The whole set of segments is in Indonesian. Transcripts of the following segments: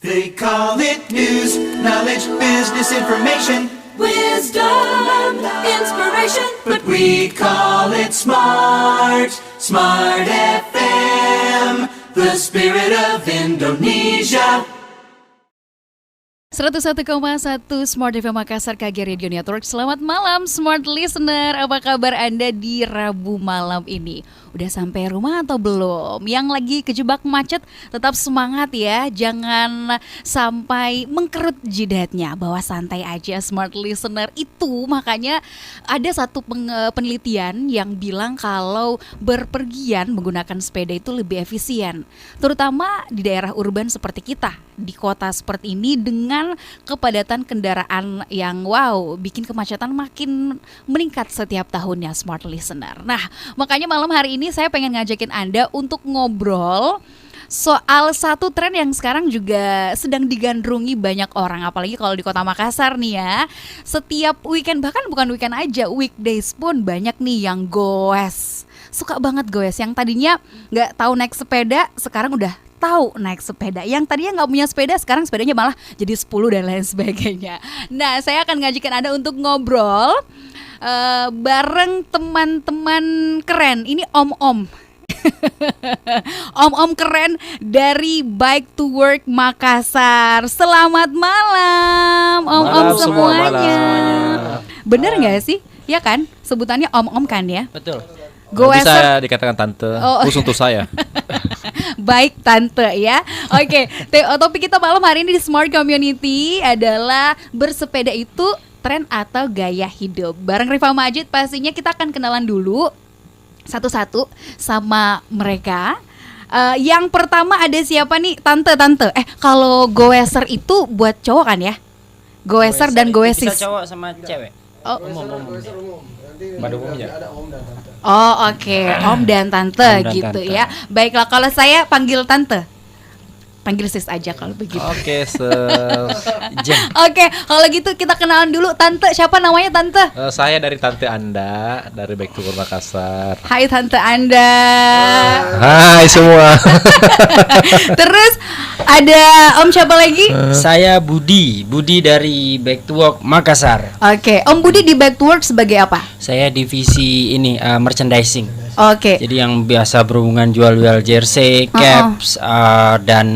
They call it news, knowledge, business information, Wisdom, inspiration, but we call it smart FM, the spirit of Indonesia. 101,1 Smart FM Makassar KG Radio Network. Selamat malam Smart Listener. Apa kabar Anda di Rabu malam ini? Udah sampai rumah atau belum? Yang lagi kejebak macet tetap semangat ya. Jangan sampai mengkerut jidatnya. Bawa santai aja Smart Listener. Itu makanya ada satu penelitian yang bilang kalau berpergian menggunakan sepeda itu lebih efisien. Terutama di daerah urban seperti kita. Di kota seperti ini dengan kepadatan kendaraan yang bikin kemacetan makin meningkat setiap tahunnya Smart Listener. Nah, makanya malam hari ini saya pengen ngajakin Anda untuk ngobrol soal satu tren yang sekarang juga sedang digandrungi banyak orang, apalagi kalau di kota Makassar nih ya. Setiap weekend, bahkan bukan weekend aja, weekdays pun banyak nih yang goes. Suka banget goes, yang tadinya nggak tahu naik sepeda, sekarang udah tahu naik sepeda. Yang tadinya nggak punya sepeda, sekarang sepedanya malah jadi 10 dan lain sebagainya. Nah, saya akan ngajakin Anda untuk ngobrol bareng teman-teman keren. Ini om-om om-om keren dari Bike to Work Makassar. Selamat malam om-om semuanya. Bener nggak sih? Ya kan? Sebutannya om-om kan ya? Betul. Bisa dikatakan tante, khusus untuk saya. Baik tante ya. Oke, topik kita malam hari ini di Smart Community adalah bersepeda itu tren atau gaya hidup. Bareng Rifa Majid pastinya kita akan kenalan dulu satu-satu sama mereka. Yang pertama ada siapa nih? Tante. Kalau goeser itu buat cowok kan ya? Goeser dan goesis. Bisa cowok sama cewek. Oh, umum. Pada umumnya. Oh oke. Om dan tante gitu tante. Ya. Baiklah, kalau saya panggil tante, panggil sis aja kalau begitu. Oke, Oke, kalau gitu kita kenalan dulu. Tante, siapa namanya tante? Saya dari tante Anda, dari Bike to Work Makassar. Hai tante Anda. Hai semua. Terus ada om siapa lagi? Saya Budi dari Bike to Work Makassar. Oke, Om Budi di Bike to Work sebagai apa? Saya divisi ini merchandising. Oke. Jadi yang biasa berhubungan jual jersey, caps, dan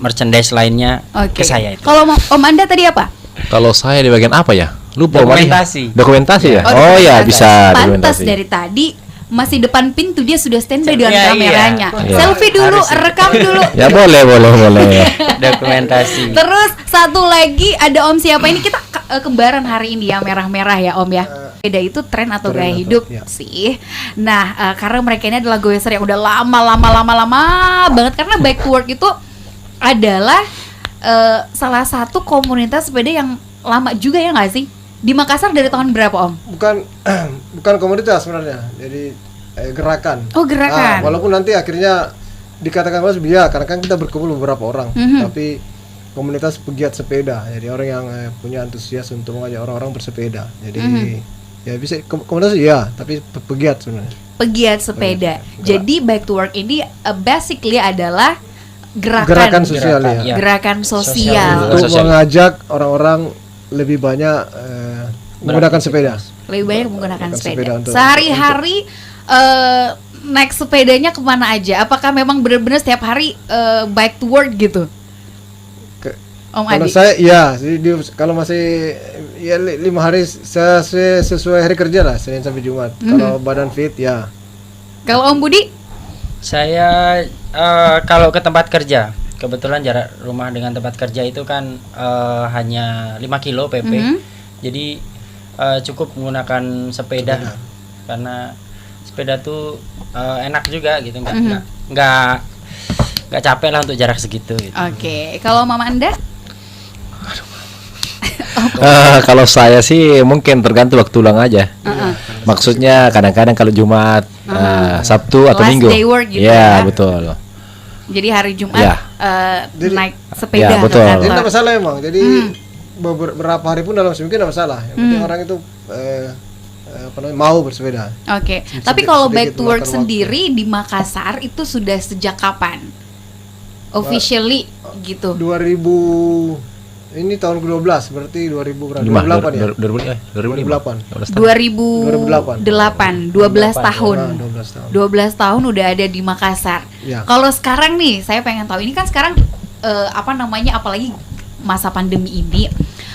merchandise lainnya ke saya itu. Kalau Om Anda tadi apa? Kalau saya di bagian apa ya? Lupa. Dokumentasi ya? Oh ya, bisa Pantas dokumentasi. dari tadi masih depan pintu dia sudah standby dengan Iya, kameranya. iya. Selfie dulu, rekam dulu. Ya boleh. Dokumentasi. Terus satu lagi ada om siapa ini, kita kembaran hari ini ya, merah-merah ya om ya. Beda itu tren atau gaya hidup sih. Nah, karena mereka ini adalah goeser yang udah lama banget, karena Bike to Work itu adalah salah satu komunitas sepeda yang lama juga ya nggak sih? Di Makassar dari tahun berapa om? Bukan komunitas sebenarnya, jadi gerakan. Oh gerakan. Walaupun nanti akhirnya dikatakan mas karena kan kita berkumpul beberapa orang, tapi komunitas pegiat sepeda. Jadi orang yang punya antusias untuk mengajak orang-orang bersepeda. Jadi ya bisa komunitas ya, tapi pegiat sebenarnya. Pegiat sepeda. Jadi Bike to Work ini basically adalah gerakan sosial ya. Gerakan sosial. Untuk mengajak orang-orang lebih banyak menggunakan sepeda. Lebih banyak menggunakan sepeda. untuk Sehari-hari naik sepedanya kemana aja? Apakah memang benar-benar setiap hari Bike to Work gitu? Om kalau Adi? saya iya, kalau masih ya 5 hari sesuai hari kerja lah, Senin sampai Jumat. Kalau badan fit ya. Kalau Om Budi? Saya kalau ke tempat kerja, kebetulan jarak rumah dengan tempat kerja itu kan hanya 5 kilo PP. Jadi cukup menggunakan sepeda. Karena sepeda tuh enak juga gitu, nggak capek lah untuk jarak segitu gitu. Oke. Kalau Mama Anda? Kalau saya sih mungkin tergantung waktu luang aja. Maksudnya kadang-kadang kalau Jumat, Sabtu atau Last Minggu. day work gitu ya, ya. betul. Jadi hari Jumat Ya. naik sepeda Ya, betul. ke Jadi kantor. tidak masalah emang. Jadi beberapa hari pun dalam seminggu tidak masalah. Yang penting orang itu mau bersepeda. Oke. Tapi kalau sedikit Bike to Work memakan waktu. sendiri di Makassar itu sudah sejak kapan? officially gitu. 2000 ini tahun ke-12 berarti 2000 berapa? 2008 ya? 2008, 12 tahun. 12 tahun udah ada di Makassar. Ya. Kalau sekarang nih, saya pengen tahu ini kan sekarang apalagi masa pandemi ini,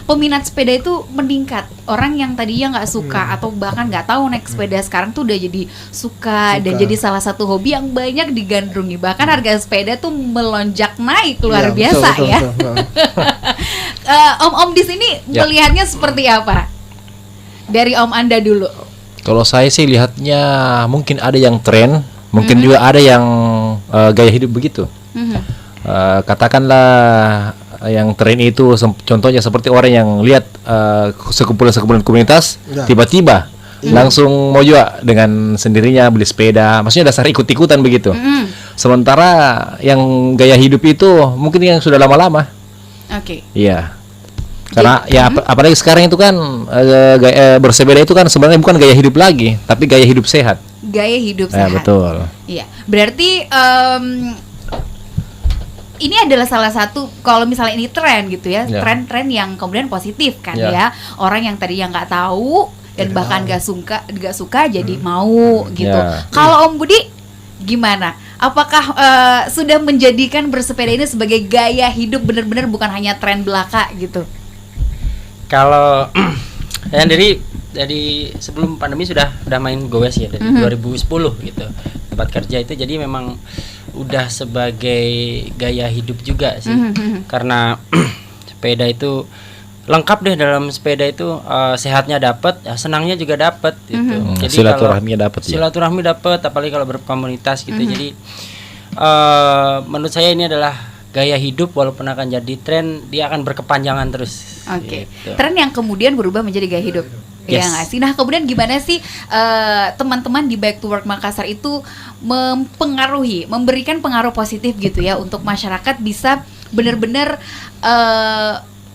peminat sepeda itu meningkat. Orang yang tadinya nggak suka atau bahkan nggak tahu naik sepeda sekarang tuh udah jadi suka dan jadi salah satu hobi yang banyak digandrungi. Bahkan harga sepeda tuh melonjak naik luar biasa betul, ya. betul. Om di sini melihatnya seperti apa? Dari Om Anda dulu. Kalau saya sih lihatnya mungkin ada yang tren, mungkin juga ada yang gaya hidup begitu. Katakanlah yang tren itu contohnya seperti orang yang lihat sekumpulan komunitas tiba-tiba langsung mau juga dengan sendirinya beli sepeda, maksudnya dasar ikut-ikutan begitu. Sementara yang gaya hidup itu mungkin yang sudah lama-lama. Oke. Iya. Karena apalagi sekarang itu kan bersepeda itu kan sebenarnya bukan gaya hidup lagi, tapi gaya hidup sehat. Gaya hidup sehat. Betul. Iya. Berarti ini adalah salah satu, kalau misalnya ini tren gitu ya, tren-tren yang kemudian positif kan ya. Orang yang tadi yang nggak tahu dan bahkan nggak suka jadi mau gitu. Kalau Om Budi gimana? Apakah sudah menjadikan bersepeda ini sebagai gaya hidup benar-benar bukan hanya tren belaka gitu? Kalau saya sendiri dari sebelum pandemi sudah main goes ya dari 2010 gitu. Tempat kerja itu jadi memang udah sebagai gaya hidup juga sih. Karena sepeda itu lengkap deh, dalam sepeda itu sehatnya dapat, ya senangnya juga dapat gitu. Jadi silaturahminya dapat. Silaturahmi dapat, apalagi kalau berkomunitas gitu. Jadi menurut saya ini adalah gaya hidup, walaupun akan jadi tren, dia akan berkepanjangan terus. Oke. Gitu. Tren yang kemudian berubah menjadi gaya hidup. Ya nggak sih? Nah kemudian gimana sih teman-teman di Bike to Work Makassar itu memberikan pengaruh positif gitu ya untuk masyarakat bisa benar-benar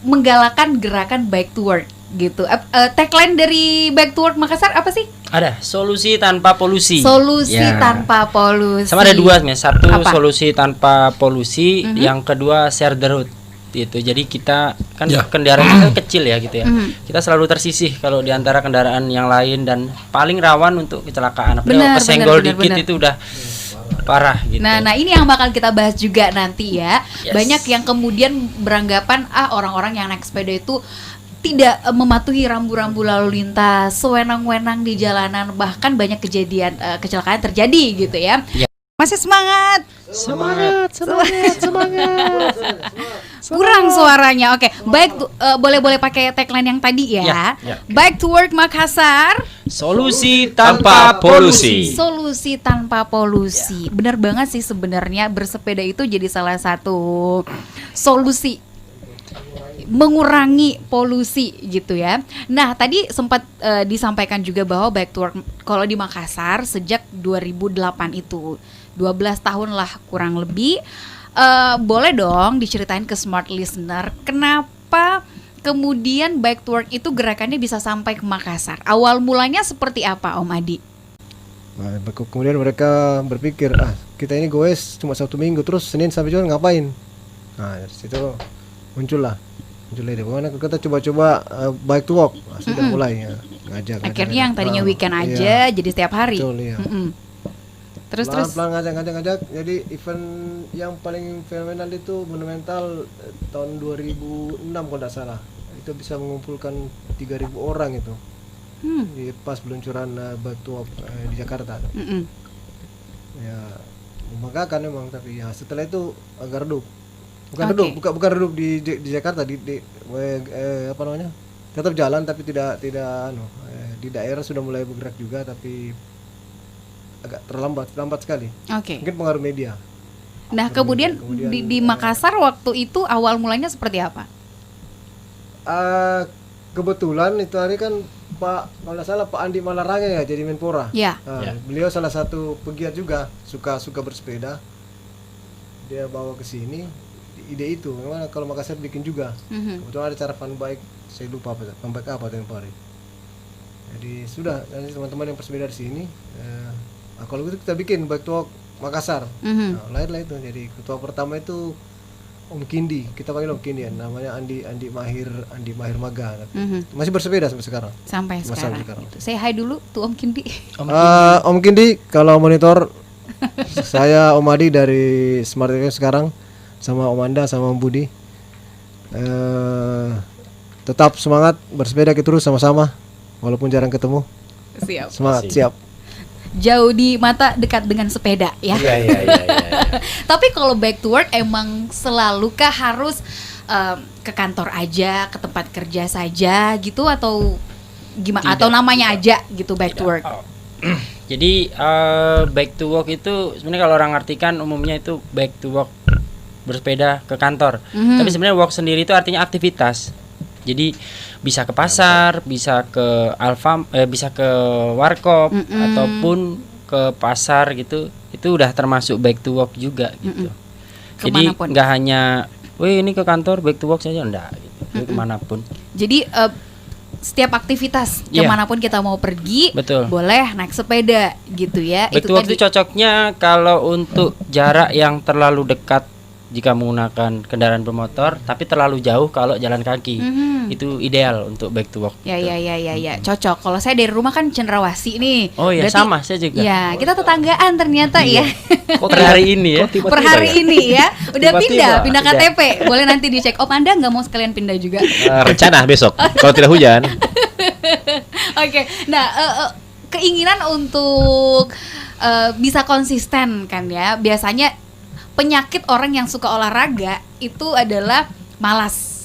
menggalakkan gerakan Bike to Work gitu. Tagline dari Bike to Work Makassar apa sih? Ada solusi tanpa polusi. Solusi tanpa polusi. Sama ada dua sebenarnya. Satu apa? Solusi tanpa polusi, yang kedua share the road. Gitu. Jadi kita kan kendaraan kita kecil ya gitu ya. Kita selalu tersisih kalau di antara kendaraan yang lain dan paling rawan untuk kecelakaan. Apalagi kesenggol dikit itu udah parah gitu. Nah ini yang bakal kita bahas juga nanti ya. Banyak yang kemudian beranggapan orang-orang yang naik sepeda itu tidak mematuhi rambu-rambu lalu lintas, sewenang-wenang di jalanan, bahkan banyak kejadian kecelakaan terjadi gitu ya. Masih semangat. Kurang suaranya. Oke, baik, boleh pakai tagline yang tadi ya. Bike to Work Makassar. Solusi tanpa polusi. Solusi tanpa polusi. Benar banget sih sebenarnya bersepeda itu jadi salah satu solusi mengurangi polusi gitu ya. Nah tadi sempat disampaikan juga bahwa Bike to Work kalau di Makassar sejak 2008 itu 12 tahun lah kurang lebih. Boleh dong diceritain ke smart listener kenapa kemudian Bike to Work itu gerakannya bisa sampai ke Makassar. Awal mulanya seperti apa Om Adi? Nah, kemudian mereka berpikir kita ini goes cuma Sabtu Minggu, terus Senin sampai Jumat ngapain? Nah dari situ muncullah ide, bagaimana kita coba-coba Bike to Work. Sudah mulai ya, ngajak. Akhirnya yang tadinya weekend aja jadi setiap hari. Betul, iya. Terus pelan ngajak. Jadi event yang paling fenomenal itu monumental tahun 2006 kalau tidak salah. Itu bisa mengumpulkan 3.000 orang itu. Di pas peluncuran Bike to Work di Jakarta. Ya membanggakan memang, tapi ya setelah itu agak redup. Bukan redup di Jakarta, di apa namanya? Tetap jalan tapi tidak di daerah sudah mulai bergerak juga, tapi agak lambat sekali. Mungkin pengaruh media. Nah, kemudian di Makassar waktu itu awal mulanya seperti apa? Kebetulan itu hari kan kalau nggak salah Pak Andi Malarangga ya jadi Menpora. Beliau salah satu pegiat juga, suka bersepeda. Dia bawa ke sini ide itu. Memang kalau Makassar bikin juga. Kebetulan ada cara fun bike, saya lupa fun bike apa tempo hari. Jadi sudah, nanti teman-teman yang bersepeda di sini. Kalau gitu kita bikin Bike to Work Makassar. Nah, lahirlah itu. Jadi ketua pertama itu Om Kindi, kita panggil Om Kindi ya, namanya Andi Mahir Maga. Masih bersepeda sampai sekarang. Sampai sekarang. Gitu. Saya hai dulu tuh Om Kindi. Om Kindi kalau monitor saya Om Adi dari Smart FM sekarang sama Om Anda sama Om Budi. Tetap semangat bersepeda kita terus sama-sama walaupun jarang ketemu. Siap. Semangat, siap. Jauh di mata, dekat dengan sepeda ya. Iya. Tapi kalau back to work emang selalukah harus ke kantor aja, ke tempat kerja saja gitu atau gimana? Atau namanya aja gitu back to work? Jadi back to work itu sebenarnya kalau orang artikan umumnya itu back to work bersepeda ke kantor. Tapi sebenarnya work sendiri itu artinya aktivitas. Jadi bisa ke pasar, bisa ke bisa ke warkop ataupun ke pasar gitu. Itu udah termasuk back to work juga gitu. Jadi nggak hanya, wih ini ke kantor back to work saja, enggak gitu. Kemanapun. Jadi setiap aktivitas kemanapun kita mau pergi, betul, boleh naik sepeda gitu ya. Back to work itu cocoknya kalau untuk jarak yang terlalu dekat jika menggunakan kendaraan bermotor, tapi terlalu jauh kalau jalan kaki. Itu ideal untuk back to work. Ya, cocok. Kalau saya dari rumah kan Cenderawasih nih. Oh ya, sama saya juga. Ya, kita tetanggaan ternyata ya. Per hari ini ya. Per hari ini ya. Udah pindah KTP. Boleh nanti dicek. Om Anda nggak mau sekalian pindah juga? Rencana besok kalau tidak hujan. Oke. Nah, keinginan untuk bisa konsisten kan ya. Biasanya penyakit orang yang suka olahraga itu adalah malas.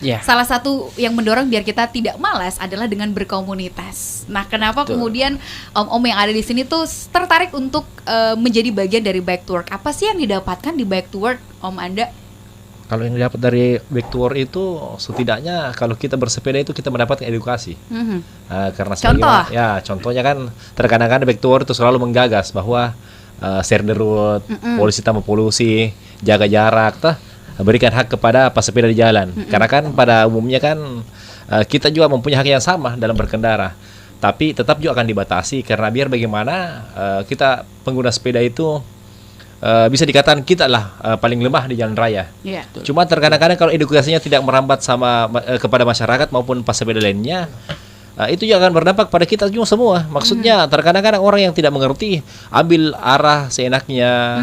Salah satu yang mendorong biar kita tidak malas adalah dengan berkomunitas. Nah, kenapa kemudian om-om yang ada di sini tuh tertarik untuk menjadi bagian dari back to work? Apa sih yang didapatkan di back to work, Om Anda? Kalau yang didapat dari back to work itu setidaknya kalau kita bersepeda itu kita mendapatkan edukasi. Karena contohnya kan terkadang-kadang back to work itu selalu menggagas bahwa share the road, polisi tambah polusi, jaga jarak, berikan hak kepada pesepeda di jalan. Karena kan pada umumnya kan kita juga mempunyai hak yang sama dalam berkendara, tapi tetap juga akan dibatasi karena biar bagaimana kita pengguna sepeda itu bisa dikatakan kita lah paling lemah di jalan raya. Cuma terkadang-kadang kalau edukasinya tidak merambat kepada masyarakat maupun pesepeda lainnya, itu juga akan berdampak pada kita semua. Maksudnya terkadang-kadang orang yang tidak mengerti ambil arah seenaknya,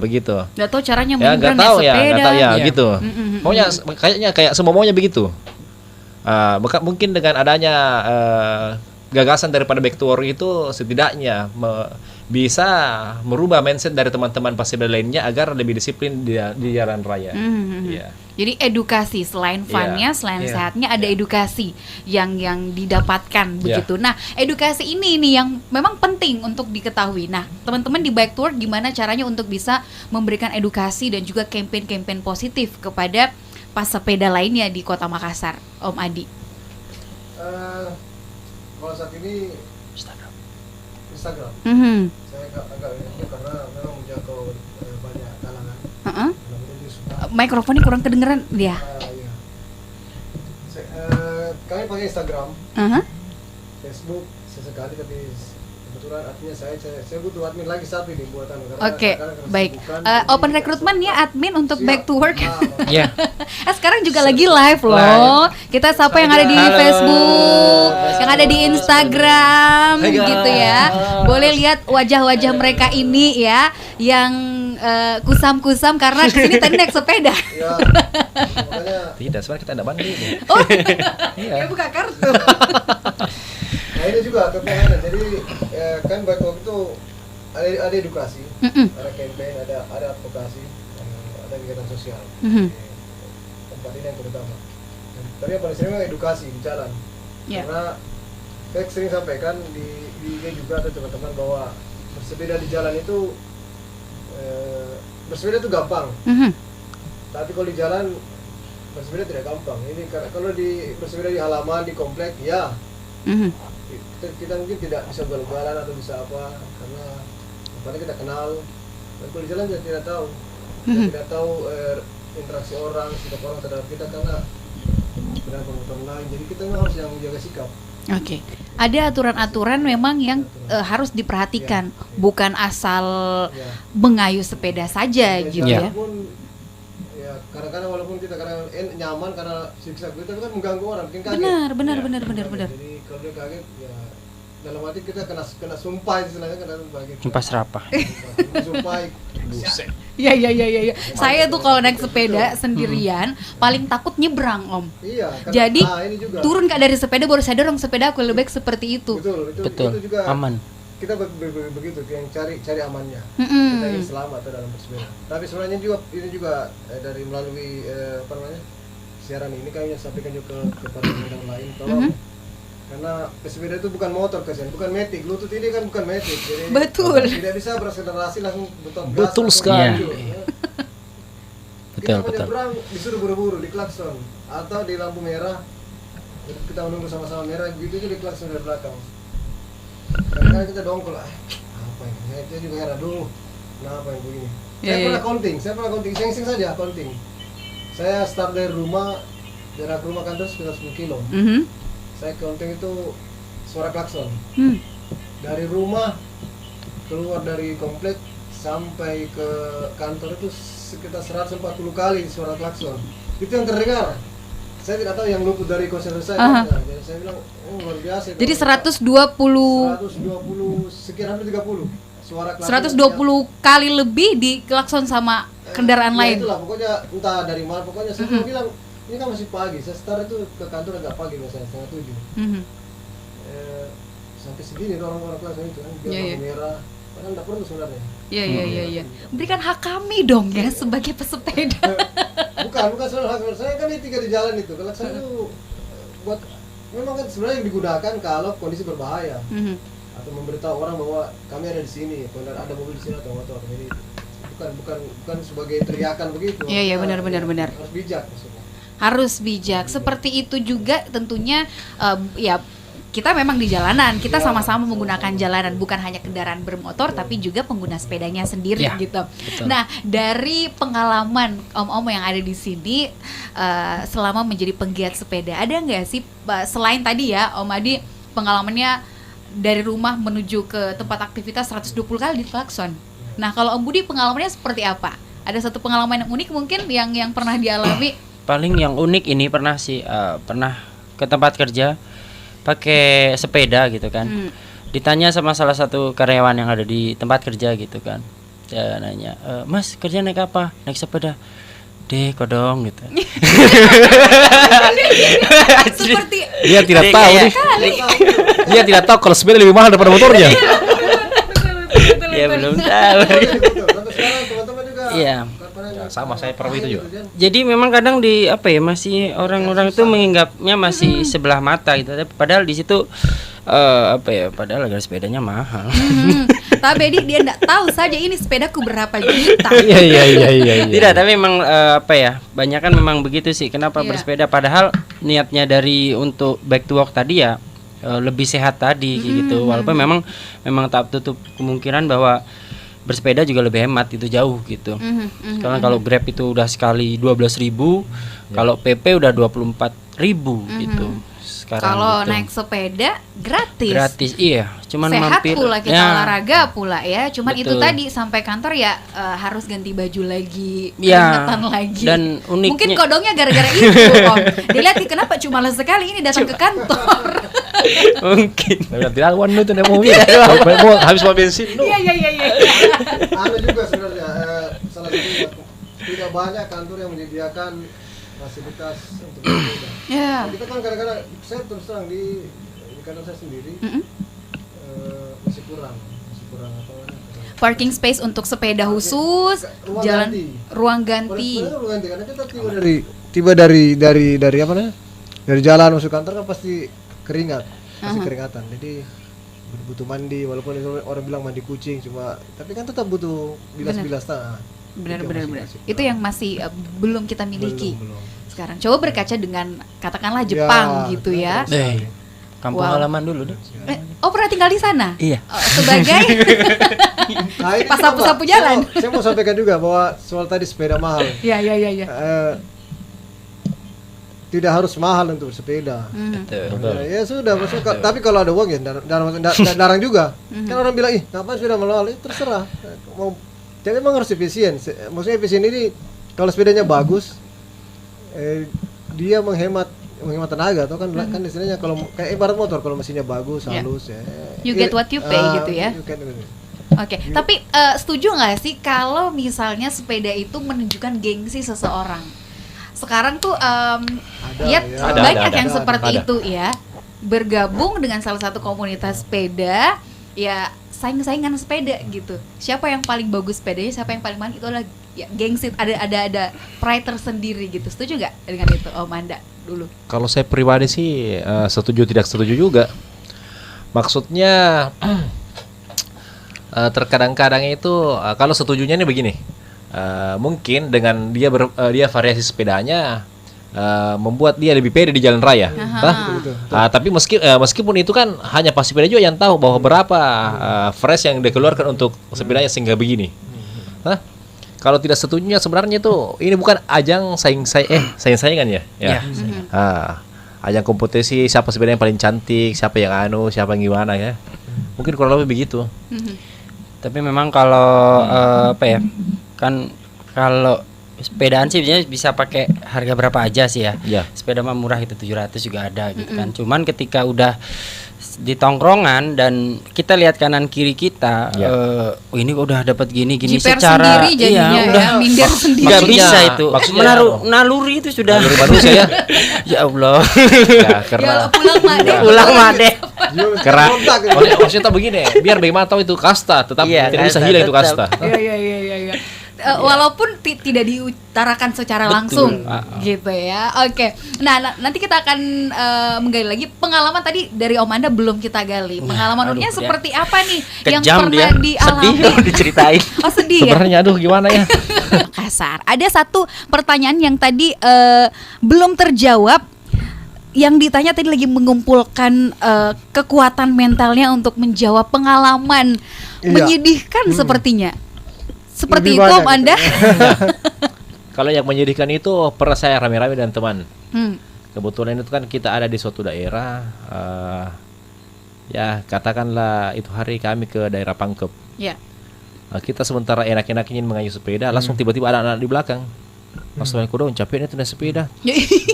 begitu. Nggak tahu caranya nggak tahu gitu. Maunya kayaknya kayak semua maunya begitu. Mungkin dengan adanya gagasan daripada back to work itu setidaknya bisa merubah mindset dari teman-teman pesepeda lainnya agar lebih disiplin di jalan raya. Jadi edukasi selain funnya, selain sehatnya ada edukasi yang didapatkan begitu. Nah, edukasi ini yang memang penting untuk diketahui. Nah, teman-teman di back to work gimana caranya untuk bisa memberikan edukasi dan juga campaign-campaign positif kepada pesepeda lainnya di Kota Makassar, Om Adi? Kalau saat ini Instagram. Saya agak ini karena memang menjangkau banyak kalangan. Mikrofonnya kurang kedengeran dia. Kami pakai Instagram, Facebook sesekali, tapi kebetulan artinya saya butuh admin lagi satu ini buatan. Oke, baik. Open recruitment ya admin untuk back to work. Sekarang juga lagi live loh. Kita sapa yang ada di Facebook, yang ada di Instagram, gitu ya. Boleh lihat wajah-wajah mereka ini ya, yang kusam-kusam karena kesini tadi naik sepeda. Tidak, sebenarnya kita tidak mandi. Ya buka kartu. Nah ini juga kepentingan. Jadi kan back to work itu ada edukasi, ada campaign, ada advokasi, ada kegiatan sosial. Tempat ini yang terutama. Tapi yang paling sering edukasi di jalan. Karena saya sering sampaikan di IG juga ada teman-teman bahwa bersepeda di jalan itu bersepeda itu gampang. Tapi kalau di jalan bersepeda tidak gampang. Ini kalau bersepeda di halaman, di komplek, kita mungkin tidak bisa ugal-ugalan atau bisa apa karena tempatnya kita kenal. Dan kalau di jalan kita tidak tahu, tidak tahu interaksi orang, sikap orang terhadap kita karena dengan pemotor lain. Jadi kita harus yang menjaga sikap. Oke. Ada aturan-aturan memang yang harus diperhatikan, bukan asal mengayuh sepeda saja gitu ya. Walaupun ya kadang-kadang walaupun kita kadang nyaman karena siksa kita kan mengganggu orang, bikin kaget. Benar. Jadi kalau dia kaget ya dalam hati kita kena sumpah istilahnya, kena sumpah gitu. Sumpah serapah. Sumpah. Buset. Iya. Saya tuh kalau naik sepeda sendirian paling takut nyebrang, Om. Iya. Jadi ini juga. turun Kak dari sepeda baru sadar dong sepeda aku lebih baik seperti itu. Betul. Itu juga Aman. kita begitu yang cari amannya. Mm-mm. Kita ingin selamat dalam bersepeda. Tapi sebenarnya juga ini juga dari melalui siaran ini kami sampaikan juga kepada orang lain, tolong karena pesepeda itu bukan motor kasihan, bukan metik. Lutut ini kan bukan metik, jadi Betul. tidak bisa berakselerasi langsung gas. Betul langsung sekali. maju, ya. Betul. Kita menyeberang disuruh buru-buru di klakson atau di lampu merah, kita menunggu sama-sama merah, begitu juga di klakson dari belakang. Kadang-kadang kita dongkol, apa ini? Saya juga heran dulu, kenapa yang begini? Saya pernah counting, seng-seng saja counting. Saya start dari rumah, jarak rumah kantor sekitar 10 kilo. Saya counting itu suara klakson. Dari rumah keluar dari komplek sampai ke kantor itu sekitar 140 kali suara klakson. Itu yang terdengar. Saya tidak tahu yang luput dari konsentrasi saya. Jadi saya bilang, luar biasa. Jadi 120 sekian hampir 30 suara klakson. 120 kali lebih di klakson sama kendaraan lain. Itulah pokoknya entah dari mana, pokoknya saya bilang ini kan masih pagi, saya start itu ke kantor agak pagi biasanya, 6:30. Sampai segini orang-orang kelas itu kan, biar merah, padahal tidak perlu sebenarnya. Iya. Berikan hak kami dong ya sebagai pesepeda. Bukan soal hak, saya kan tiga di jalan itu, kalau saya itu buat, memang kan sebenarnya yang digunakan kalau kondisi berbahaya. Atau memberitahu orang bahwa kami ada di sini, ada mobil di sini atau motor. Jadi bukan sebagai teriakan begitu. Iya, benar. Harus bijak maksudnya. Harus bijak. Seperti itu juga tentunya ya kita memang di jalanan, kita sama-sama menggunakan jalanan, bukan hanya kendaraan bermotor tapi juga pengguna sepedanya sendiri gitu. Betul. Nah, dari pengalaman om-om yang ada di sini selama menjadi penggiat sepeda, ada nggak sih selain tadi ya Om Adi pengalamannya dari rumah menuju ke tempat aktivitas 120 kali di klakson. Nah, kalau Om Budi pengalamannya seperti apa? Ada satu pengalaman yang unik mungkin yang pernah dialami? Paling yang unik ini pernah ke tempat kerja pakai sepeda gitu kan. Ditanya sama salah satu karyawan yang ada di tempat kerja gitu kan. Dia nanya, "Mas, kerja naik apa?" "Naik sepeda." "Deh, kodong," gitu. Seperti Dia tidak tahu nih. Dia tidak tahu kalau sepeda lebih mahal daripada motornya. Dia belum tahu. Sampai sekarang teman-teman juga. Iya. Sama saya pernah itu juga. Jadi memang kadang masih orang-orang itu menganggapnya masih sebelah mata gitu. Padahal di situ padahal harga sepedanya mahal. Tapi dia enggak tahu saja ini sepedaku berapa juta. Iya. Tidak, tapi memang banyak kan memang begitu sih. Kenapa bersepeda padahal niatnya dari untuk back to work tadi ya lebih sehat tadi gitu. Walaupun memang tak tutup kemungkinan bahwa bersepeda juga lebih hemat, itu jauh gitu. Karena kalau Grab itu udah sekali 12.000, kalau PP udah 24.000 gitu. Sekarang kalau gitu. naik sepeda gratis, iya, cuman sehat mampir pula kita olahraga pula ya. Cuman itu Betul. tadi sampai kantor ya harus ganti baju lagi, Ya, keringetan lagi. dan uniknya- mungkin kodongnya gara-gara itu Om. Dilihat kenapa cuma sekali ini datang ke kantor. mungkin Tidak ada itu tidak mau habis mau bensin. Iya. Ada juga sebenarnya salah satu tidak banyak kantor yang menyediakan fasilitas untuk bersepeda. Ya. Kita kan kadang-kadang saya terus terang di kantor saya sendiri masih kurang apa namanya? Parking space untuk sepeda khusus, Ruang jalan ganti. ruang ganti. Ruang ganti karena kita tiba dari apa namanya? Dari jalan masuk kantor kan pasti keringat, pasti keringatan. Jadi butuh mandi, walaupun orang bilang mandi kucing, tapi kan tetap butuh bilas-bilas. Benar. Itu yang masih belum kita miliki. Belum. Sekarang coba berkaca dengan katakanlah Jepang gitu ya. kampung Wow. halaman dulu deh. Oh, pernah tinggal di sana? Iya. Sebagai Nah, ini pas juga, sapu-sapu jalan. Saya mau sampaikan juga bahwa soal tadi sepeda mahal. Iya. tidak harus mahal untuk bersepeda. Ya sudah, maksudnya, tapi kalau ada uang ya darang juga. Kan orang bilang, ih ngapain sepeda mahal? Terserah. Jadi memang harus efisien. Maksudnya efisien ini kalau sepedanya bagus, dia menghemat tenaga, atau kan istilahnya kalau kayak ibarat motor, kalau mesinnya bagus, halus ya. You get what you pay gitu ya. Oke, tapi setuju nggak sih kalau misalnya sepeda itu menunjukkan gengsi seseorang? Sekarang tuh banyak yang seperti itu ya, bergabung dengan salah satu komunitas sepeda, ya saing-saingan sepeda gitu. Siapa yang paling bagus sepedanya, siapa yang paling mahal, itu adalah ya, gengsi. Ada pride tersendiri gitu. Setuju nggak dengan itu, Om Anda dulu? Kalau saya pribadi sih setuju tidak setuju juga. Maksudnya terkadang-kadang itu kalau setujunya ini begini. Mungkin dengan dia variasi sepedanya membuat dia lebih pede di jalan raya. Tapi meskipun itu kan hanya pas sepeda juga yang tahu bahwa berapa fresh yang dikeluarkan untuk sepedanya sehingga begini. Kalau tidak setujunya sebenarnya itu ini bukan ajang saing-saingan ya. Ajang kompetisi siapa sepeda yang paling cantik, siapa yang siapa yang gimana ya. Mungkin kurang lebih begitu. Tapi memang kalau kan kalau sepedaan sih bisa pakai harga berapa aja sih ya. Sepeda mah murah itu 700 juga ada gitu kan. Cuman ketika udah di tongkrongan dan kita lihat kanan kiri kita, ini udah dapat gini Jiper secara sendiri jadinya, udah minder sendiri. nggak bisa itu. Maksudnya naluri itu sudah manusia ya. Ya Allah. Ya, karena Pulang made. karena maksudnya tak begini, biar bagaimana tahu itu kasta, tetap tidak bisa hilang itu kasta. Iya. Walaupun tidak diutarakan secara langsung gitu ya. Oke. Nah, nanti kita akan menggali lagi pengalaman tadi dari Om Anda belum kita gali. Pengalaman Unya seperti apa nih yang pernah dialami? Sedih diceritain. Oh, sedih ya. Sebenarnya gimana ya? Kasar. Ada satu pertanyaan yang tadi belum terjawab, yang ditanya tadi lagi mengumpulkan kekuatan mentalnya untuk menjawab pengalaman menyedihkan sepertinya. Seperti itu Om Anda? Kalau yang menyedihkan itu pernah saya rame-rame dengan teman. Kebetulan itu kan kita ada di suatu daerah, ya katakanlah itu hari kami ke daerah Pangkep. Kita sementara enak-enak ingin mengayuh sepeda, langsung tiba-tiba ada anak di belakang. Mas Tuhan kuda capek nih naik sepeda.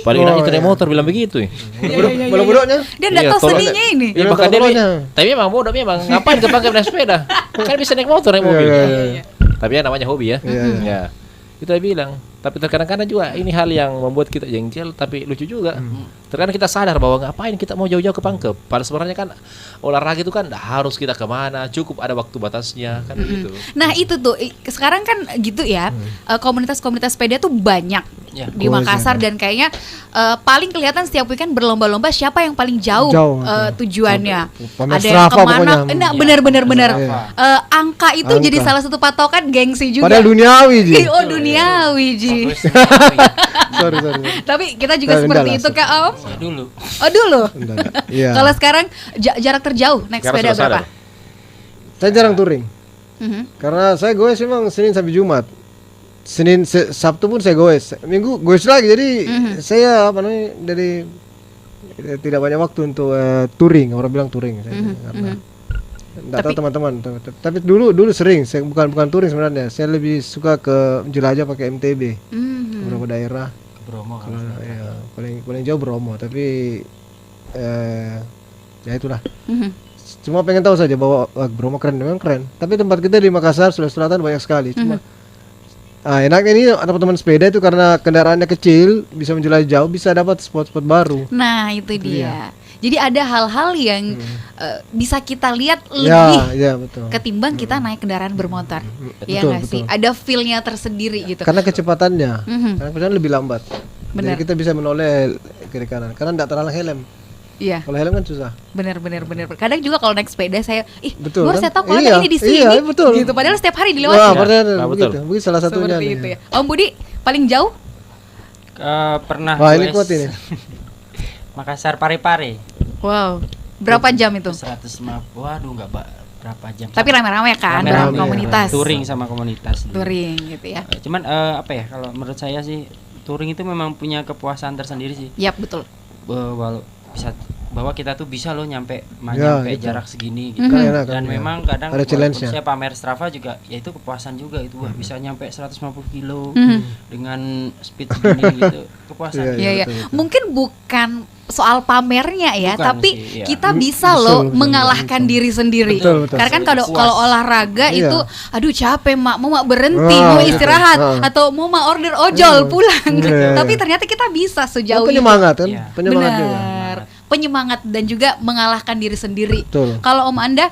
Paling enak itu naik motor, bilang begitu. Bodoh-bodohnya. Dia enggak tahu sedihnya ini. Iya, bahkan dia, tapi memang bodoh memang. Ngapain kepake naik sepeda? Kan bisa naik motor, naik mobil. Tapi ya namanya hobi ya. Ya. Itu dia bilang. Tapi terkadang-kadang juga ini hal yang membuat kita jengkel, tapi lucu juga. Terkadang kita sadar bahwa ngapain kita mau jauh-jauh ke Pangkep. Padahal sebenarnya kan olahraga itu kan harus kita kemana, cukup ada waktu batasnya kan begitu. Nah itu tuh sekarang kan gitu ya, komunitas-komunitas sepeda tuh banyak di Makassar dan kayaknya paling kelihatan setiap weekend berlomba-lomba siapa yang paling jauh tujuannya. Ada yang kemana? Nah benar-benar angka itu jadi salah satu patokan gengsi juga. Padahal duniawi Ji. Oh duniawi Ji. Sorry. Tapi kita juga seperti itu Kak Om. Dulu. Oh dulu. Iya. Kalau sekarang jarak terjauh naik sepeda berapa? Saya jarang touring. Karena saya goes memang Senin sampai Jumat. Sabtu pun saya goes. Minggu goes lagi. Jadi saya dari tidak banyak waktu untuk touring. Orang bilang touring. Nggak tahu teman-teman. Tapi dulu sering. Saya bukan touring sebenarnya. Saya lebih suka ke jelajah pakai MTB. Beberapa daerah. Bromo kan. Ya, paling jauh Bromo. Tapi ya itulah. Cuma pengen tahu saja bahwa Bromo keren, memang keren. Tapi tempat kita di Makassar, Sulawesi Selatan banyak sekali. Cuma enaknya ini teman-teman sepeda itu karena kendaraannya kecil, bisa menjelajah jauh, bisa dapat spot-spot baru. Nah itu dia. Jadi ada hal-hal yang bisa kita lihat lebih betul. ketimbang kita naik kendaraan bermotor. Iya nggak sih? Ada feel-nya tersendiri gitu. Karena kecepatannya, karena kecepatan lebih lambat. Benar. Jadi kita bisa menoleh kiri kanan. Karena tidak terlalu helm. Iya. Kalau helm kan susah. Benar. Kadang juga kalau naik sepeda saya, betul, baru kan? saya tahu kalau ini di sini. Iya, betul. Gitu. Padahal setiap hari dilewati. Betul. Begitu salah satunya. Seperti itu ya. Om Budi paling jauh? Pernah. Wah ini kuat ini. Makassar Parepare. Wow. Berapa jam itu? 150. Waduh enggak berapa jam. Tapi rame-rame kan, dalam komunitas. Touring sama komunitas. Touring gitu ya. Cuman apa ya kalau menurut saya sih touring itu memang punya kepuasan tersendiri sih. Yap, betul. Walau bisa bahwa kita tuh bisa loh nyampe Ya, nyampe gitu. jarak segini gitu. Kan enak, Dan kan, ya. memang kadang Ada challenge-nya. saya pamer Strava juga ya itu kepuasan juga itu wah bisa nyampe 150 kilo dengan speed segini gitu. Iya, Kepuasan. Iya, iya. betul, betul. Mungkin bukan soal pamernya ya, Bukan tapi sih, iya. kita bisa Betul, loh betul, mengalahkan betul. diri sendiri. Betul, betul. Karena kan kalau Puas. kalau olahraga Iya. itu, aduh capek mak, mau mak berhenti, Ah, mau iya. istirahat, Ah. atau mau mak order ojol pulang. Iya. Tapi ternyata kita bisa sejauh itu. penyemangat kan, Iya. penyemangat juga. Benar. Penyemangat dan juga mengalahkan diri sendiri. Betul. Kalau Om Anda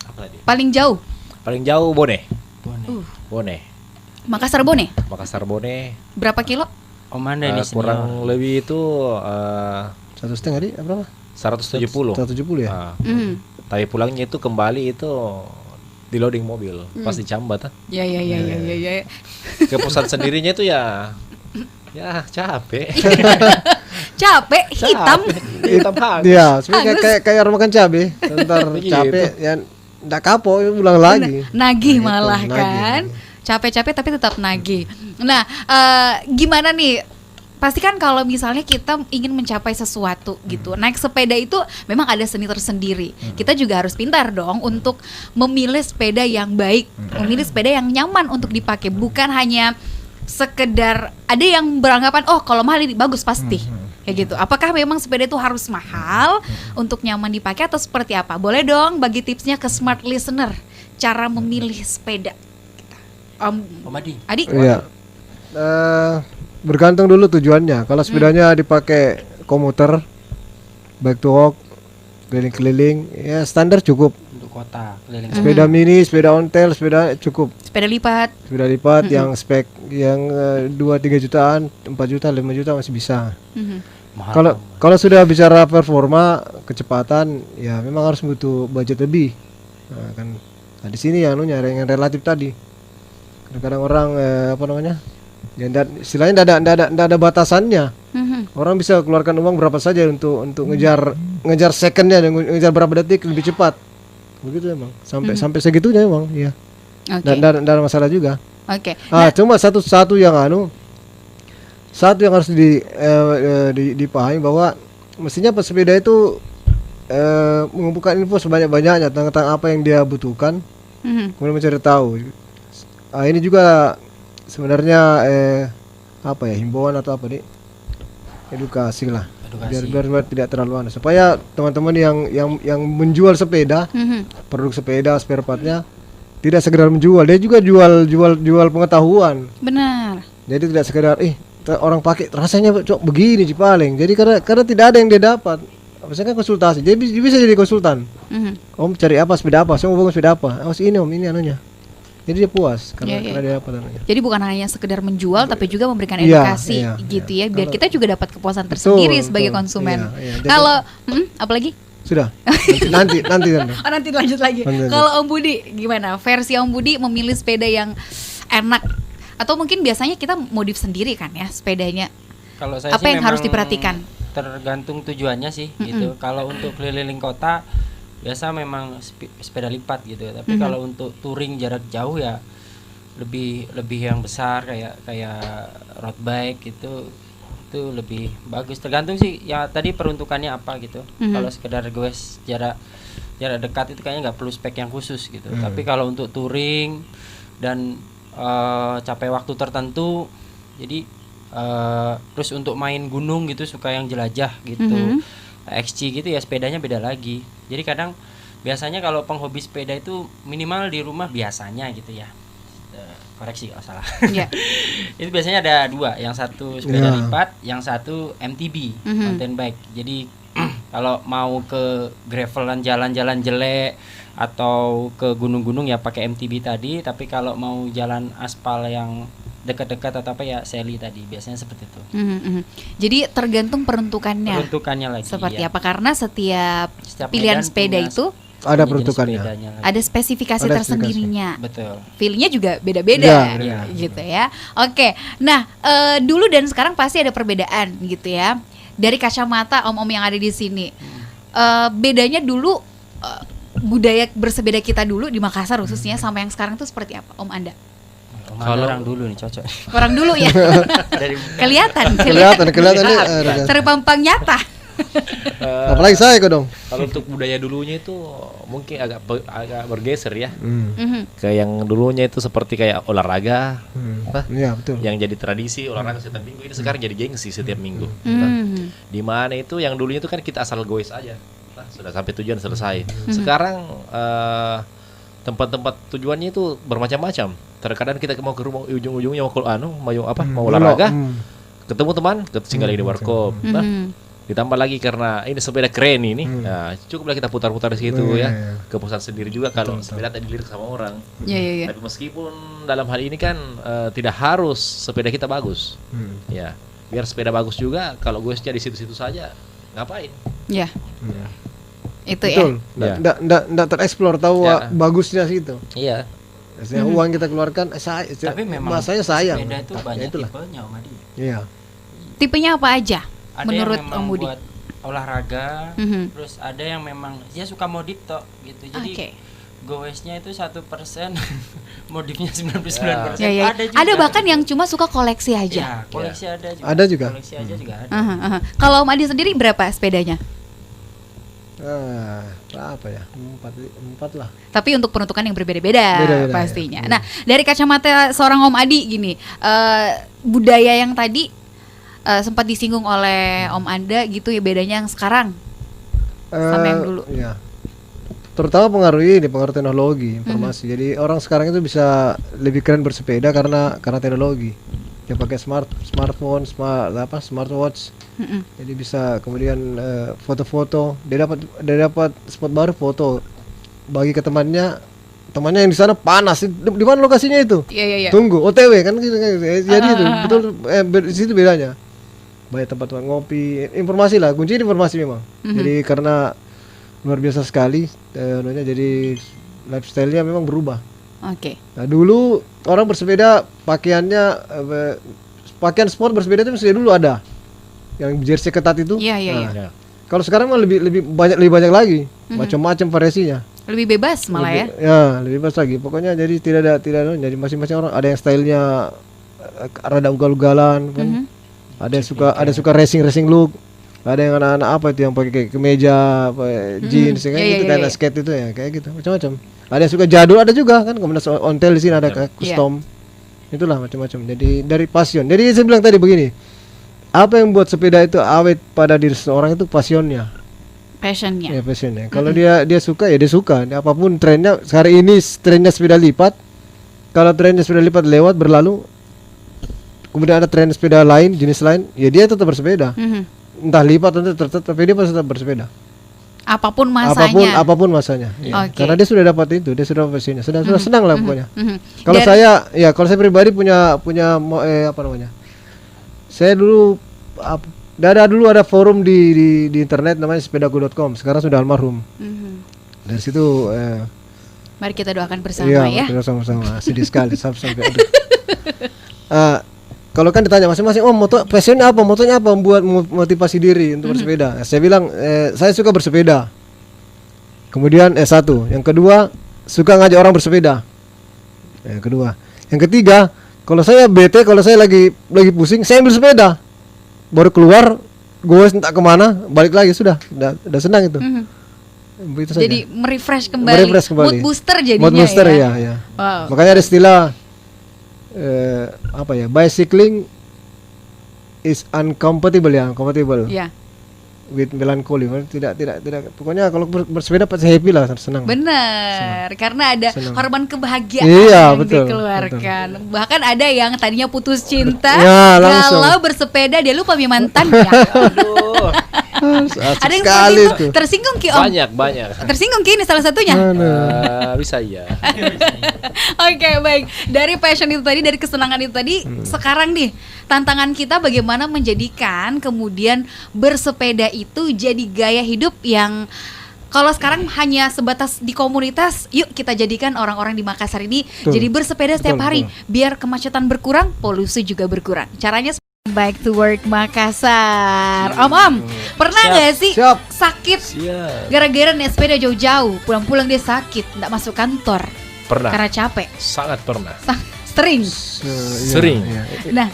Apa tadi? paling jauh Paling jauh Bone. Boleh. Bone. Makassar Bone, Makassar Bone. berapa kilo? Om Anda ini Kurang lebih itu 1,5 di berapa? 170. 170 ya. Ah, Hmm. tapi pulangnya itu kembali itu di loading mobil, pas dicambat. Ya ya ya ya ya ya. Ke pusat sendirinya itu ya capek. Capek, hitam. Hitam hangus. Iya, sebenarnya Hangus. kayak orang makan cabe, ntar Begitu. capek ya ndak kapok ulang lagi. Nagih Nah, itu, malah nagih. kan. Capek-capek tapi tetap nagih. Nah, gimana nih? Pasti kan kalau misalnya kita ingin mencapai sesuatu gitu, naik sepeda itu memang ada seni tersendiri. Kita juga harus pintar dong untuk memilih sepeda yang baik, memilih sepeda yang nyaman untuk dipakai, bukan hanya sekedar ada yang beranggapan oh kalau mahal ini bagus pasti kayak gitu. Apakah memang sepeda itu harus mahal untuk nyaman dipakai atau seperti apa? Boleh dong bagi tipsnya ke smart listener cara memilih sepeda. Om Adi. Adi, Iya. Bergantung dulu tujuannya. Kalau sepedanya dipakai komuter, bike to walk, keliling-keliling, ya standar cukup. Untuk kota keliling. Sepeda mini, sepeda ontel, sepeda cukup. sepeda lipat. Sepeda lipat yang spek yang 2-3 jutaan, 4 juta, 5 juta masih bisa. Mhm. Mahal. Kalau sudah bicara performa, kecepatan, ya memang harus butuh budget lebih. Nah, kan di sini yang yang relatif tadi. Kadang-kadang orang apa namanya? Ya istilahnya ndak ada batasannya. Mhm. Orang bisa keluarkan uang berapa saja untuk ngejar secondnya dan ngejar berapa detik lebih cepat. Begitu emang. Sampai segitunya emang, iya. Oke. Dan ndak ada masalah juga. Oke. Cuma satu yang harus dipahami bahwa mestinya pesepeda itu mengumpulkan info sebanyak-banyaknya tentang apa yang dia butuhkan, Mhm. kemudian mencari tahu. Ini juga sebenarnya apa ya, himbauan atau apa nih, edukasi lah. Edukasi. Biar tidak terlalu aneh, supaya teman-teman yang menjual sepeda, Mhm. produk sepeda, spare partnya tidak sekedar menjual, dia juga jual pengetahuan. Benar. Jadi tidak sekedar orang pakai rasanya cok begini sih paling. Jadi karena tidak ada yang dia dapat. Misalkan konsultasi, dia bisa jadi konsultan. Mhm. Om cari apa, sepeda apa? Saya mau bangun sepeda apa? Oh ini om, ini anunya. Jadi dia puas karena, Iya, iya. karena dia dapat anunya. Jadi bukan hanya sekedar menjual tapi juga memberikan Iya, edukasi iya, gitu iya. ya biar Kalau- kita juga dapat kepuasan tersendiri sebagai betul. konsumen. Iya, iya. Jadi- Kalau apalagi? Sudah. nanti. Oh, nanti lanjut lagi. Lanjut. Kalau Om Budi gimana? Versi Om Budi memilih sepeda yang enak atau mungkin biasanya kita modif sendiri kan ya sepedanya? Kalau saya Apa sih yang harus memang diperhatikan? Tergantung tujuannya sih gitu. Kalau untuk keliling kota biasa memang sepeda lipat gitu. Tapi kalau untuk touring jarak jauh ya lebih yang besar kayak road bike gitu. Itu lebih bagus. Tergantung sih ya tadi peruntukannya apa gitu. Kalau sekedar goes jarak dekat itu kayaknya nggak perlu spek yang khusus gitu. Tapi kalau untuk touring dan capai waktu tertentu, jadi terus untuk main gunung gitu suka yang jelajah gitu, XC gitu ya sepedanya beda lagi. Jadi kadang biasanya kalau penghobi sepeda itu minimal di rumah biasanya gitu ya. Koreksi kalau salah. Iya. Itu biasanya ada dua, yang satu sepeda Ya. lipat, yang satu MTB, mountain bike. Jadi kalau mau ke gravelan jalan-jalan jelek atau ke gunung-gunung ya pakai MTB tadi, tapi kalau mau jalan aspal yang dekat-dekat atau apa ya Sally tadi, biasanya seperti itu. Mhm, mhm. Jadi tergantung peruntukannya. Peruntukannya lagi. Seperti ya. apa? Karena setiap Setiap pilihan medan sepeda punya itu Ada jenis peruntukannya. sepedanya lagi. ada spesifikasi Ada tersendirinya. Betul. Feel-nya juga beda-beda Iya, gitu ya. Oke. Nah, dulu dan sekarang pasti ada perbedaan gitu ya. Dari kacamata om-om yang ada di sini. Bedanya dulu budaya bersepeda kita dulu di Makassar khususnya sama yang sekarang itu seperti apa, Om Anda? Kalau orang dulu nih cocok. Orang dulu ya. kelihatan Kelihatan nih. terpampang nyata. Apalagi saya kok dong. Kalau untuk budaya dulunya itu mungkin agak bergeser ya. Mhm. Ke yang dulunya itu seperti kayak olahraga, Iya betul. yang jadi tradisi olahraga setiap minggu ini sekarang jadi gengsi setiap minggu. Mhm. Di mana itu yang dulunya itu kan kita asal goes aja, sudah sampai tujuan selesai. Sekarang tempat-tempat tujuannya itu bermacam-macam. Terkadang kita mau ke rumah ujung-ujungnya mau olahraga, ketemu teman, singgah di warkop. Nah, ditambah lagi karena ini sepeda keren ini, nah cukuplah kita putar-putar di situ ya. Kepuasan sendiri juga kalau sepeda tadi dilirik sama orang. Iya. Tapi meskipun dalam hal ini kan tidak harus sepeda kita bagus, ya biar sepeda bagus juga kalau gue di situ-situ saja ngapain? Ya. Itu Betul. ya. Nggak tereksplor tahu Ya. bagusnya situ. Iya. Biasanya uang kita keluarkan, Tapi memang masanya sayang. sepeda itu Tapi banyak itulah. tipenya Om Adi. Iya. Tipenya apa aja? Ada Menurut yang Om memang Budi. buat olahraga, Mhm. terus ada yang memang dia suka modif tok gitu. Jadi Oke. goesnya itu 1%, modifnya 99%. Ya. Ada juga. Ada bahkan yang cuma suka koleksi aja. Ya, koleksi ada juga. Ada juga. Koleksi aja juga ada. Aha. Kalau Om Adi sendiri berapa sepedanya? Berapa ya? Empat lah. Tapi untuk peruntukan yang berbeda-beda Beda-beda, pastinya. ya. Nah, dari kacamata seorang Om Adi gini, budaya yang tadi sempat disinggung oleh Om Anda gitu ya, bedanya yang sekarang sama yang dulu. Iya. Terutama pengaruh teknologi, informasi. Jadi orang sekarang itu bisa lebih keren bersepeda karena teknologi. Dia pakai smartphone, smartwatch. Jadi bisa kemudian foto-foto. Dia dapat spot baru foto. Bagi ke temannya yang di sana panas. Di mana lokasinya itu? Iya. Tunggu, OTW kan gitu. Jadi itu betul di situ bedanya. Banyak tempat ngopi, informasi lah, kunci informasi memang. Jadi karena luar biasa sekali, jadi lifestyle-nya memang berubah. Oke. Nah dulu orang bersepeda pakaian sport bersepeda itu sudah dulu ada, yang jersey ketat itu. Iya. Ya. Kalau sekarang mah lebih banyak lagi, macam-macam variasinya. Lebih bebas malah ya. Ya lebih bebas lagi. Pokoknya jadi tidak ada jadi masing-masing orang ada yang stylenya rada ugal-ugalan kan. Ada yang suka racing look. Ada yang anak-anak apa itu yang pakai kemeja, jeans ya kan Iya, gitu iya, kayak iya. skate itu ya, kayak gitu. Macam-macam. Ada yang suka jadul, ada juga kan komunitas ontel di sini ada kayak custom. Itulah macam-macam. Jadi dari passion. Jadi saya bilang tadi begini. Apa yang buat sepeda itu awet pada diri seseorang itu passionnya. Passionnya. Ya passionnya. Kalau dia suka ya dia suka. Apapun trennya. Hari ini trennya sepeda lipat. Kalau trennya sepeda lipat lewat berlalu, kemudian ada tren sepeda lain, jenis lain, ya dia tetap bersepeda. Entah lipat atau tapi dia pasti tetap bersepeda. Apapun masanya. Apapun masanya. Ya. Oke. Karena dia sudah dapat itu, dia sudah passionnya. Sudah senang lah pokoknya. Kalau Dan- kalau saya pribadi punya apa namanya? Saya dulu dulu ada forum di internet namanya sepedaku.com. Sekarang sudah almarhum. Dari situ Mari kita doakan bersama iya, ya. kita sama-sama. Sedih sekali sampai aduh. Kalau kan ditanya masing-masing, passionnya apa, motonya apa, membuat motivasi diri untuk bersepeda. Saya bilang, saya suka bersepeda. Kemudian satu, yang kedua suka ngajak orang bersepeda. Yang kedua, yang ketiga, kalau saya bete, kalau saya lagi pusing, saya ambil sepeda. Baru keluar, gue entah kemana, balik lagi sudah senang itu. Begitu saja. Jadi merefresh kembali. Mood booster jadinya. Mood booster ya. ya. Wow. Makanya ada istilah bicycling is uncompatible Ya. with melancholy. Tidak pokoknya kalau bersepeda pasti happy lah, senang. Benar, karena ada Senang. hormon kebahagiaan Iya, yang betul, dikeluarkan. Bahkan ada yang tadinya putus cinta, Ya, langsung. kalau bersepeda dia lupa punya mantannya. Aduh, Ada yang sekali seperti itu. itu. Tersinggung Ki Om. banyak. Tersinggung Ki ini salah satunya. Bisa ya. Oke, baik. Dari passion itu tadi, dari kesenangan itu tadi, sekarang nih tantangan kita bagaimana menjadikan kemudian bersepeda itu jadi gaya hidup yang kalau sekarang hanya sebatas di komunitas, yuk kita jadikan orang-orang di Makassar ini jadi bersepeda setiap hari biar kemacetan berkurang, polusi juga berkurang. Caranya Back to Work Makassar. Om, pernah nggak sih Siap. sakit Siap. gara-gara naik sepeda jauh-jauh, pulang-pulang dia sakit, nggak masuk kantor Pernah. karena capek? Sangat pernah. Sering. Sering. Nah,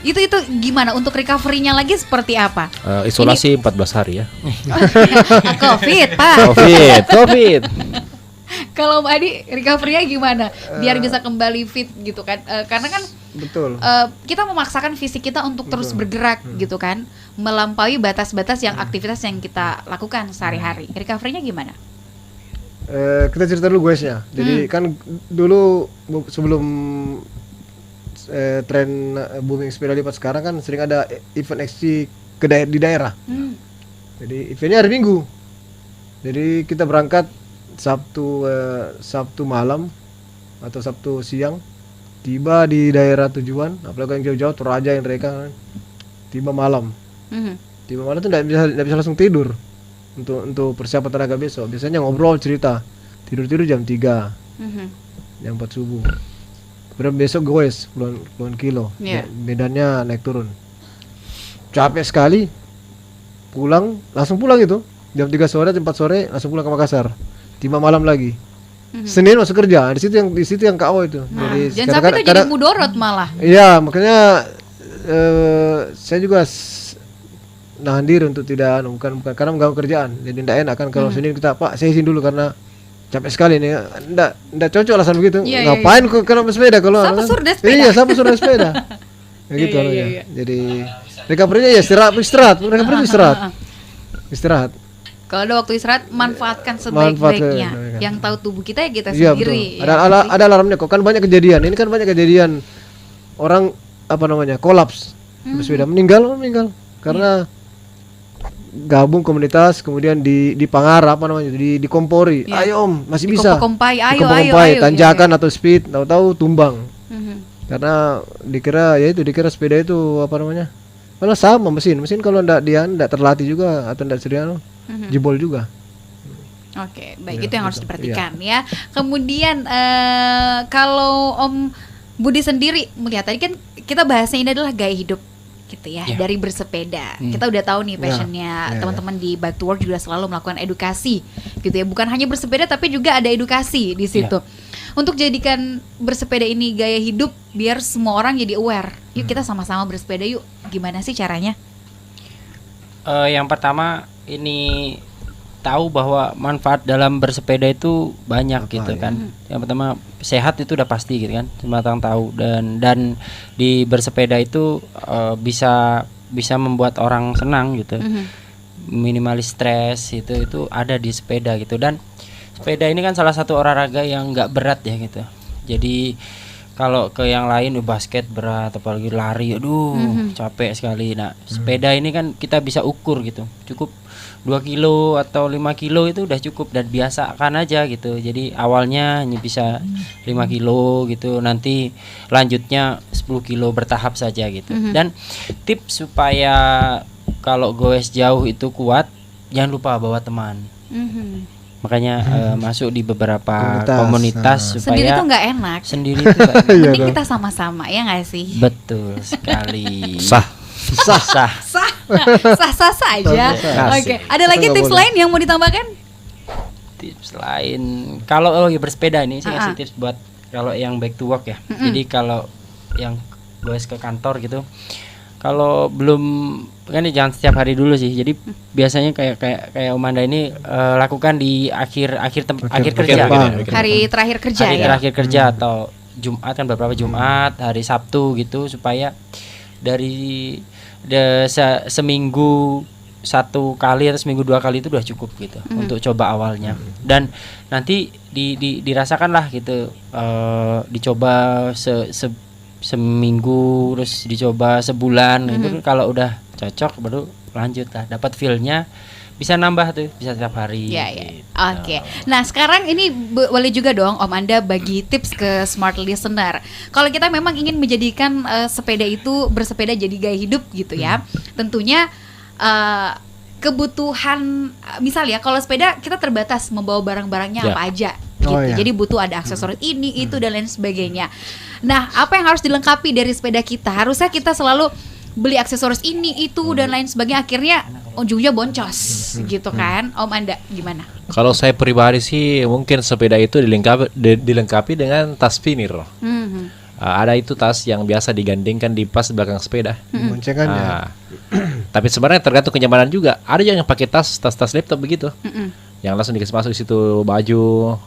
itu gimana untuk recovery-nya lagi seperti apa? Isolasi 14 hari ya. Covid, Pak. Covid. Kalau Mbak Adi recovery-nya gimana? Biar bisa kembali fit gitu kan? Karena kan Betul. kita memaksakan fisik kita untuk terus bergerak gitu kan, melampaui batas-batas yang aktivitas yang kita lakukan sehari-hari. Recovery-nya gimana? Kita cerita dulu guysnya. Jadi kan dulu sebelum tren booming sepeda lipat sekarang kan sering ada event XC di daerah. Jadi eventnya hari Minggu. Jadi kita berangkat Sabtu malam atau Sabtu siang, tiba di daerah tujuan, apalagi yang jauh-jauh Toraja yang mereka tiba malam. Tiba malam tuh tidak bisa langsung tidur untuk persiapan tenaga besok. Biasanya ngobrol cerita, tidur jam 3, jam 4 subuh. Kemudian besok goes puluhan kilo, medannya naik turun. Capek sekali, langsung pulang itu jam 3 sore, jam 4 sore langsung pulang ke Makassar. Tiba malam lagi. Senin masuk kerja. Di situ yang KO itu. Jangan sampai itu jadi mudorot malah. Iya, makanya saya juga nahan diri untuk tidak bukan karena mengganggu kerjaan. Jadi tidak enak kan kalau Senin kita, Pak, saya izin dulu karena capek sekali nih. Enggak cocok alasan begitu. Ngapain kalau bersepeda kalau Siapa suruh naik sepeda? Iya, siapa suruh naik sepeda. Ya gitu ya. Jadi recovery-nya ya istirahat. Kalau ada waktu istirahat, manfaatkan sebaik-baiknya. Yang tahu tubuh kita ya kita sendiri. Betul. Ada alarmnya kok. Kan banyak kejadian. Ini kan banyak kejadian orang kolaps bersepeda, meninggal karena gabung komunitas, kemudian di Pangara di Kompori. Ayo Om, masih bisa. Ayo. Tanjakan atau speed, tahu-tahu tumbang. Karena dikira sepeda itu Malah sama mesin kalau enggak terlatih juga atau enggak serius jebol juga. Oke, baik, itu yang harus diperhatikan ya. Kemudian kalau Om Budi sendiri melihat tadi kan kita bahasnya ini adalah gaya hidup gitu ya, dari bersepeda. Kita udah tahu nih passionnya teman-teman di Bike to Work juga selalu melakukan edukasi gitu ya. Bukan hanya bersepeda tapi juga ada edukasi di situ. Untuk jadikan bersepeda ini gaya hidup biar semua orang jadi aware. Yuk kita sama-sama bersepeda yuk. Gimana sih caranya? Yang pertama ini tahu bahwa manfaat dalam bersepeda itu banyak gitu kan. Yang pertama sehat itu udah pasti gitu kan, semua orang tahu, dan di bersepeda itu bisa membuat orang senang gitu. Minimalis stres itu ada di sepeda gitu, dan sepeda ini kan salah satu olahraga yang nggak berat ya gitu. Jadi kalau ke yang lain basket berat, apalagi lari, capek sekali. Nah, sepeda ini kan kita bisa ukur gitu. Cukup 2 kilo atau 5 kilo itu udah cukup dan biasakan aja gitu. Jadi awalnya hanya bisa 5 kilo gitu, nanti lanjutnya 10 kilo bertahap saja gitu. Dan tips supaya kalau goes jauh itu kuat, jangan lupa bawa teman. Makanya masuk di beberapa komunitas supaya sendiri tuh nggak enak. Sendiri tuh nggak enak. Mending kita sama-sama, ya nggak sih? Betul sekali. Sah saja. Oke. Ada lagi tips lain yang mau ditambahkan? Tips lain, kalau bersepeda nih saya kasih tips buat kalau yang back to work ya. Jadi kalau yang goes ke kantor gitu, kalau belum kan jangan setiap hari dulu sih. Jadi biasanya kayak Om Anda ini lakukan di akhir kerja. Hari terakhir kerja terakhir kerja atau Jumat kan, beberapa Jumat, hari Sabtu gitu, supaya dari seminggu 1 kali atau seminggu 2 kali itu udah cukup gitu untuk coba awalnya. Dan nanti dirasakan lah gitu, dicoba seminggu, terus dicoba sebulan. Itu kalau udah cocok baru lanjut lah, dapat feel-nya, bisa nambah tuh, bisa tiap hari. Gitu. Oke. Nah sekarang ini boleh juga dong Om Anda bagi tips ke smart listener. Kalau kita memang ingin menjadikan sepeda itu, bersepeda jadi gaya hidup gitu ya, tentunya kebutuhan, misal ya kalau sepeda kita terbatas membawa barang-barangnya apa aja gitu. Jadi butuh ada aksesoris ini itu dan lain sebagainya. Nah, apa yang harus dilengkapi dari sepeda kita? Harusnya kita selalu beli aksesoris ini itu dan lain sebagainya, akhirnya ujungnya boncos gitu kan. Om Anda gimana? Kalau saya pribadi sih mungkin sepeda itu dilengkapi dengan tas pinir. ada itu tas yang biasa digandengkan di pas belakang sepeda. Boncengannya. Tapi sebenarnya tergantung kenyamanan juga. Ada yang pakai tas laptop begitu, yang langsung dikasih masuk di situ baju.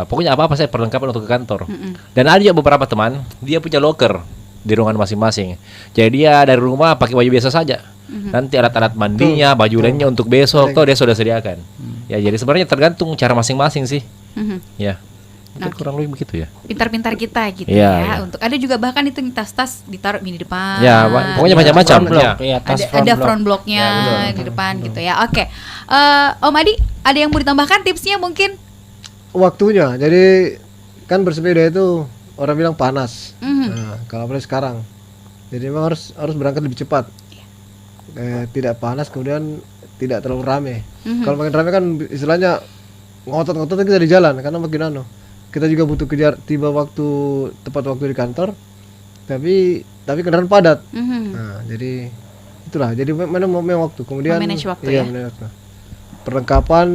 Pokoknya apa saya perlengkapan untuk ke kantor. Dan ada juga beberapa teman dia punya locker di ruangan masing-masing. Jadi dia dari rumah pakai baju biasa saja. Nanti alat-alat mandinya, baju lainnya untuk besok dia sudah sediakan. Ya jadi sebenarnya tergantung cara masing-masing sih. Ya. Mungkin kurang lebih begitu ya. Pintar-pintar kita gitu Iya, ya. iya. Untuk ada juga bahkan itu tas-tas ditaruh di depan. Ya, pokoknya macam-macam. Front block, Ya. ya, tas Ada block. front blocknya di depan gitu ya. Oke. Om Adi, ada yang mau ditambahkan tipsnya mungkin? Waktunya. Jadi kan bersepeda itu orang bilang panas. Nah, kalau apalagi sekarang. Jadi memang harus berangkat lebih cepat. Tidak panas kemudian tidak terlalu rame. Kalau makin rame kan istilahnya ngotot-ngotot kita di jalan karena makin kita juga butuh kejar tiba tepat waktu di kantor. Tapi kendaraan padat. Nah, jadi itulah. Jadi memang waktu. Kemudian Memanage waktu iya, ya. manage waktu. Perlengkapan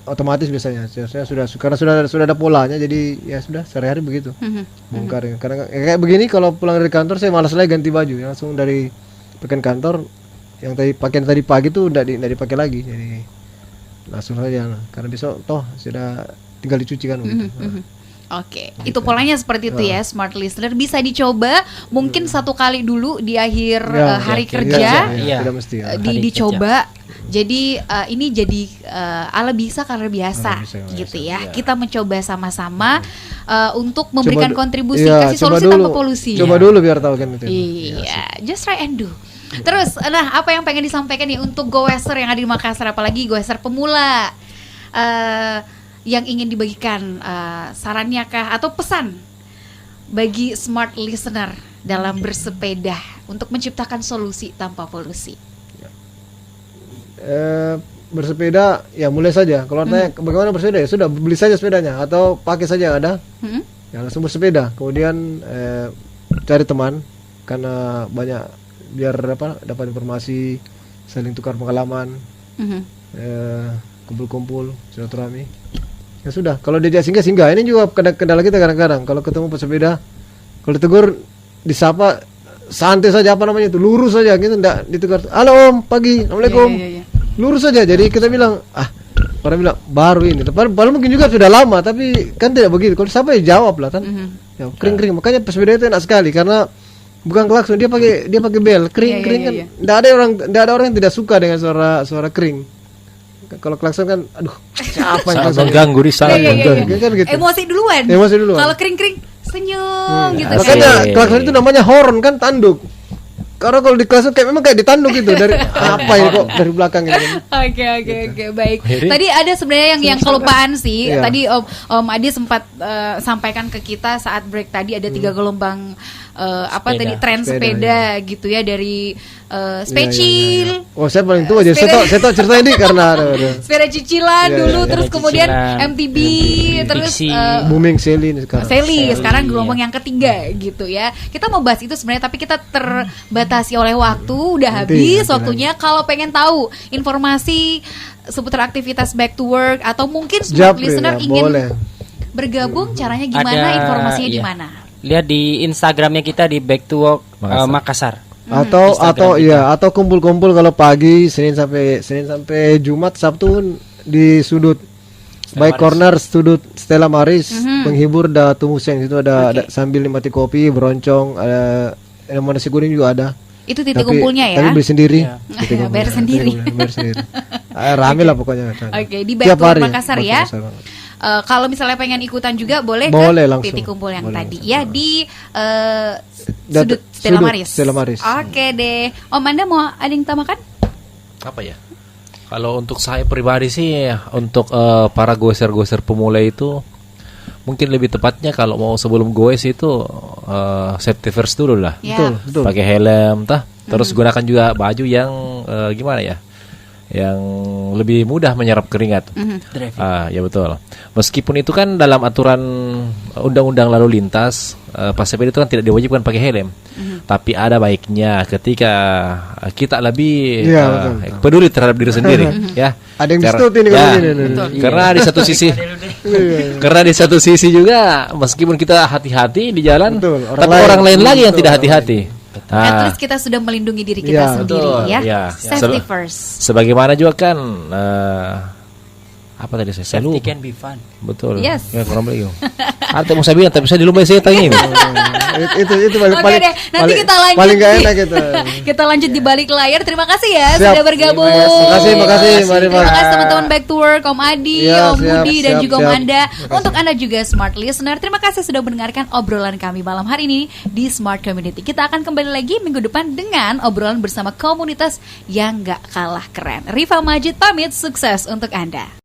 otomatis biasanya. Biasanya karena sudah ada polanya. Jadi ya sudah sehari-hari begitu. Bongkar. Karena kayak begini kalau pulang dari kantor saya malas lagi ganti baju. Langsung dari pekan kantor yang pakaian tadi pagi tuh udah dipakai lagi. Jadi langsung saja. Karena besok toh sudah tinggal dicuci kan begitu. Oke, itu polanya seperti itu ya, smart listener. Bisa dicoba mungkin satu kali dulu di akhir hari kerja. Iya. Tidak mesti. Ya. Dicoba. Jadi ini jadi ala bisa karena biasa Bisa, gitu ya. Kita mencoba sama-sama untuk memberikan Coba kontribusi iya, kasih coba solusi dulu. tanpa polusi. Coba dulu biar tahu kan itu. Iya, just try and do. Terus, nah apa yang pengen disampaikan nih untuk goeser yang ada di Makassar, apalagi goeser pemula yang ingin dibagikan sarannya kah atau pesan bagi smart listener dalam bersepeda untuk menciptakan solusi tanpa polusi? Bersepeda ya mulai saja. Kalau tanya bagaimana bersepeda ya sudah beli saja sepedanya atau pakai saja yang ada. Ya langsung bersepeda. Kemudian cari teman karena banyak biar dapat informasi, saling tukar pengalaman, kumpul-kumpul, silaturahmi. Ya sudah. Kalau diajak singgah. Ini juga kendala kita kadang-kadang. Kalau ketemu pesepeda, kalau ditegur, disapa santai saja lurus saja gitu, enggak ditukar. Halo Om, pagi, Assalamualaikum. Lurus saja. Jadi kita bilang, orang bilang baru ini. Padahal mungkin juga sudah lama, tapi kan tidak begitu. Kalau siapa ya jawab lah kan. Ya, kering. Makanya pesepeda itu enak sekali karena bukan klakson, dia pakai bel, kering kan. Tidak ada orang yang tidak suka dengan suara kering. Kalau klakson kan, aduh, siapa yang klakson? Mengganggu di sana. Kan gitu. Emosi duluan. Kalau kering-kering senyum gitu. Makanya klakson itu namanya horn kan, tanduk. Karena kalau di klakson memang kayak ditanduk gitu dari apa ini kok dari belakang gitu. Oke, baik. Tadi ada sebenarnya yang kelupaan sih. Iya. Tadi Om Adi sempat sampaikan ke kita saat break tadi ada 3 gelombang tadi tren sepeda gitu ya, dari specil. Oh, saya paling tua jadi saya tahu cerita ini karena ada. Sepeda cicilan dulu, terus Sepeda kemudian cicilan, MTB, terus Dixie. Booming Sally ini sekarang. sekarang gelombang yang ketiga gitu ya. Kita mau bahas itu sebenarnya, tapi kita terbatasi oleh waktu, udah habis waktunya. Kalau pengen tahu informasi seputar aktivitas back to work atau mungkin smart Japri, listener ya, ingin boleh. bergabung, caranya gimana? Informasinya di iya. mana? Lihat di Instagramnya kita di Back to Work Makassar. Atau kumpul-kumpul kalau pagi Senin sampai Jumat, Sabtu di sudut by corner sudut Stella Maris, penghibur Datu Museng. Itu ada sambil nikmati kopi, beroncong, ada nasi kuning juga ada. Itu titik kumpulnya ya. Tapi beli sendiri. Ya, bayar sendiri. Bayar sendiri. Rame lah pokoknya. Oke, di Back to Work Makassar ya. Kalau misalnya pengen ikutan juga boleh ke langsung. titik kumpul yang Boleh tadi langsung. ya di sudut Stella Maris. Stella Maris. Oke deh. Om Anda mau ada yang tambahkan? Apa ya? Kalau untuk saya pribadi sih, untuk para goeser-goeser pemula itu mungkin lebih tepatnya kalau mau sebelum goes itu safety first dulu lah. Ya. Betul. Pakai helm terus gunakan juga baju yang gimana ya? Yang lebih mudah menyerap keringat. Ya betul. Meskipun itu kan dalam aturan undang-undang lalu lintas, pesepeda itu kan tidak diwajibkan pakai helm. Tapi ada baiknya ketika kita lebih peduli terhadap diri sendiri, ya. Ada yang Karena- distut ini ya, kalau ini. Karena di satu sisi Karena di satu sisi juga meskipun kita hati-hati di jalan, Betul, tapi orang lain lagi yang tidak hati-hati. At least kita sudah melindungi diri kita Iya, sendiri betul, ya. iya. Safety first. Sebagaimana juga kan apa tadi saya Safety lupa. can be fun. Betul. Yes. Ya kurang lebih. Ada mau saya bilang tapi saya di lupa saya tanya ini. itu paling Oke deh, nanti kita lanjut. paling gak enak itu. Kita lanjut di balik layar. Terima kasih ya Siap. sudah bergabung. Terima kasih, mari, Terima Mas. kasih teman-teman Back to Work, Om Adi, Iya, Om siap, Budi dan siap, juga Om siap. Anda. Untuk Anda juga Smart Listener, terima kasih sudah mendengarkan obrolan kami malam hari ini di Smart Community. Kita akan kembali lagi minggu depan dengan obrolan bersama komunitas yang gak kalah keren. Rifa Majid pamit, sukses untuk Anda.